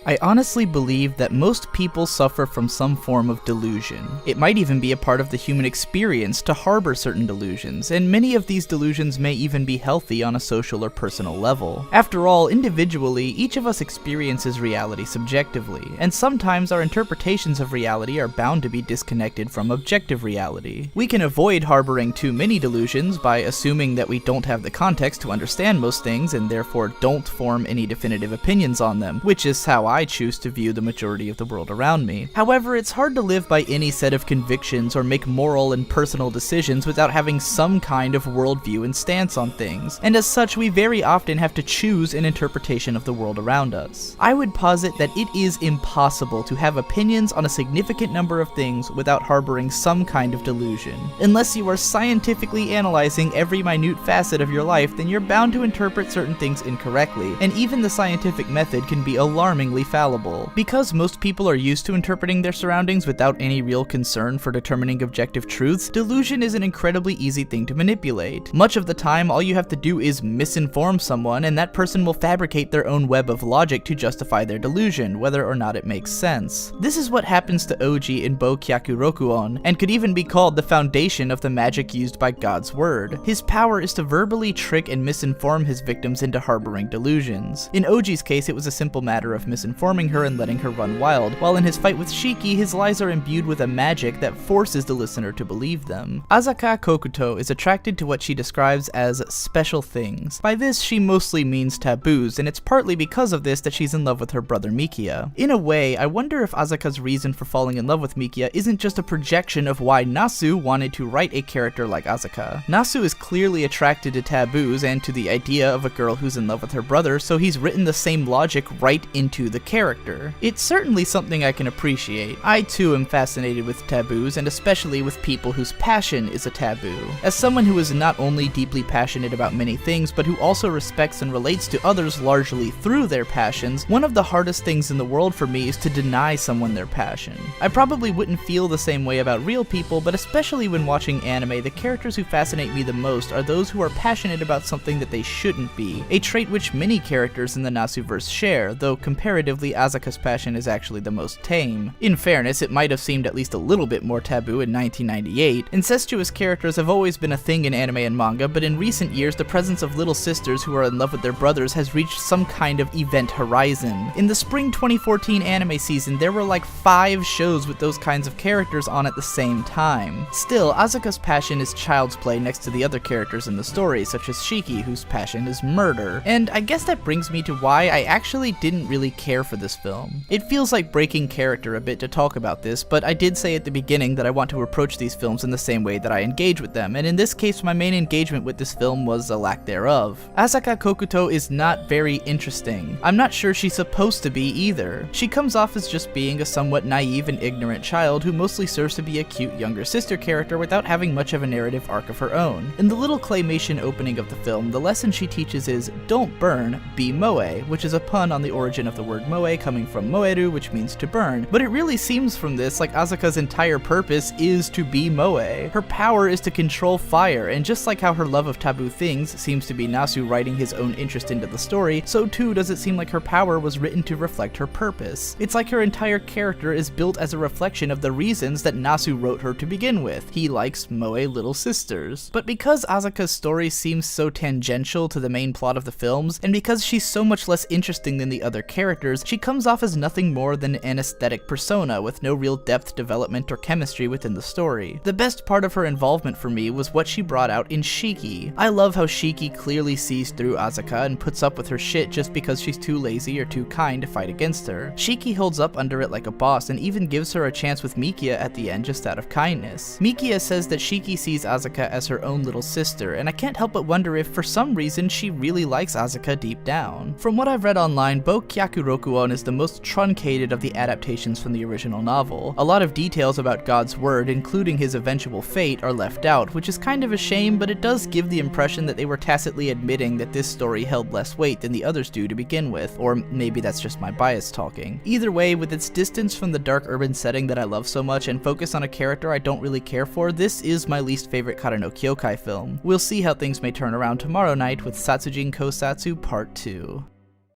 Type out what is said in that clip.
I honestly believe that most people suffer from some form of delusion. It might even be a part of the human experience to harbor certain delusions, and many of these delusions may even be healthy on a social or personal level. After all, individually, each of us experiences reality subjectively, and sometimes our interpretations of reality are bound to be disconnected from objective reality. We can avoid harboring too many delusions by assuming that we don't have the context to understand most things and therefore don't form any definitive opinions on them, which is how I choose to view the majority of the world around me. However, it's hard to live by any set of convictions or make moral and personal decisions without having some kind of worldview and stance on things, and as such we very often have to choose an interpretation of the world around us. I would posit that it is impossible to have opinions on a significant number of things without harboring some kind of delusion. Unless you are scientifically analyzing every minute facet of your life, then you're bound to interpret certain things incorrectly, and even the scientific method can be alarmingly fallible. Because most people are used to interpreting their surroundings without any real concern for determining objective truths, delusion is an incredibly easy thing to manipulate. Much of the time, all you have to do is misinform someone, and that person will fabricate their own web of logic to justify their delusion, whether or not it makes sense. This is what happens to Oji in Boukyaku Rokuon, and could even be called the foundation of the magic used by God's word. His power is to verbally trick and misinform his victims into harboring delusions. In Oji's case, it was a simple matter of misinforming her and letting her run wild, while in his fight with Shiki, his lies are imbued with a magic that forces the listener to believe them. Asaka Kokuto is attracted to what she describes as special things. By this, she mostly means taboos, and it's partly because of this that she's in love with her brother Mikia. In a way, I wonder if Asaka's reason for falling in love with Mikia isn't just a projection of why Nasu wanted to write a character like Asaka. Nasu is clearly attracted to taboos and to the idea of a girl who's in love with her brother, so he's written the same logic right into the character. It's certainly something I can appreciate. I too am fascinated with taboos, and especially with people whose passion is a taboo. As someone who is not only deeply passionate about many things, but who also respects and relates to others largely through their passions, one of the hardest things in the world for me is to deny someone their passion. I probably wouldn't feel the same way about real people, but especially when watching anime, the characters who fascinate me the most are those who are passionate about something that they shouldn't be, a trait which many characters in the Nasuverse share, though comparatively Asaka's passion is actually the most tame. In fairness, it might have seemed at least a little bit more taboo in 1998. Incestuous characters have always been a thing in anime and manga, but in recent years the presence of little sisters who are in love with their brothers has reached some kind of event horizon. In the spring 2014 anime season, there were like 5 shows with those kinds of characters on at the same time. Still, Asaka's passion is child's play next to the other characters in the story, such as Shiki, whose passion is murder. And I guess that brings me to why I actually didn't really care for this film. It feels like breaking character a bit to talk about this, but I did say at the beginning that I want to approach these films in the same way that I engage with them, and in this case my main engagement with this film was a lack thereof. Asaka Kokuto is not very interesting. I'm not sure she's supposed to be either. She comes off as just being a somewhat naive and ignorant child who mostly serves to be a cute younger sister character without having much of a narrative arc of her own. In the little claymation opening of the film, the lesson she teaches is, don't burn, be moe, which is a pun on the origin of the word moe coming from moeru, which means to burn, but it really seems from this like Asaka's entire purpose is to be moe. Her power is to control fire, and just like how her love of taboo things seems to be Nasu writing his own interest into the story, so too does it seem like her power was written to reflect her purpose. It's like her entire character is built as a reflection of the reasons that Nasu wrote her to begin with. He likes moe little sisters. But because Asaka's story seems so tangential to the main plot of the films, and because she's so much less interesting than the other characters, she comes off as nothing more than an aesthetic persona with no real depth development or chemistry within the story. The best part of her involvement for me was what she brought out in Shiki. I love how Shiki clearly sees through Asaka and puts up with her shit just because she's too lazy or too kind to fight against her. Shiki holds up under it like a boss and even gives her a chance with Mikia at the end just out of kindness. Mikia says that Shiki sees Asaka as her own little sister, and I can't help but wonder if for some reason she really likes Asaka deep down. From what I've read online, Boukyaku Rokuon is the most truncated of the adaptations from the original novel. A lot of details about God's word, including his eventual fate, are left out, which is kind of a shame, but it does give the impression that they were tacitly admitting that this story held less weight than the others do to begin with, or maybe that's just my bias talking. Either way, with its distance from the dark urban setting that I love so much and focus on a character I don't really care for, this is my least favorite Kara no Kyoukai film. We'll see how things may turn around tomorrow night with Satsujin Kousatsu Part 2.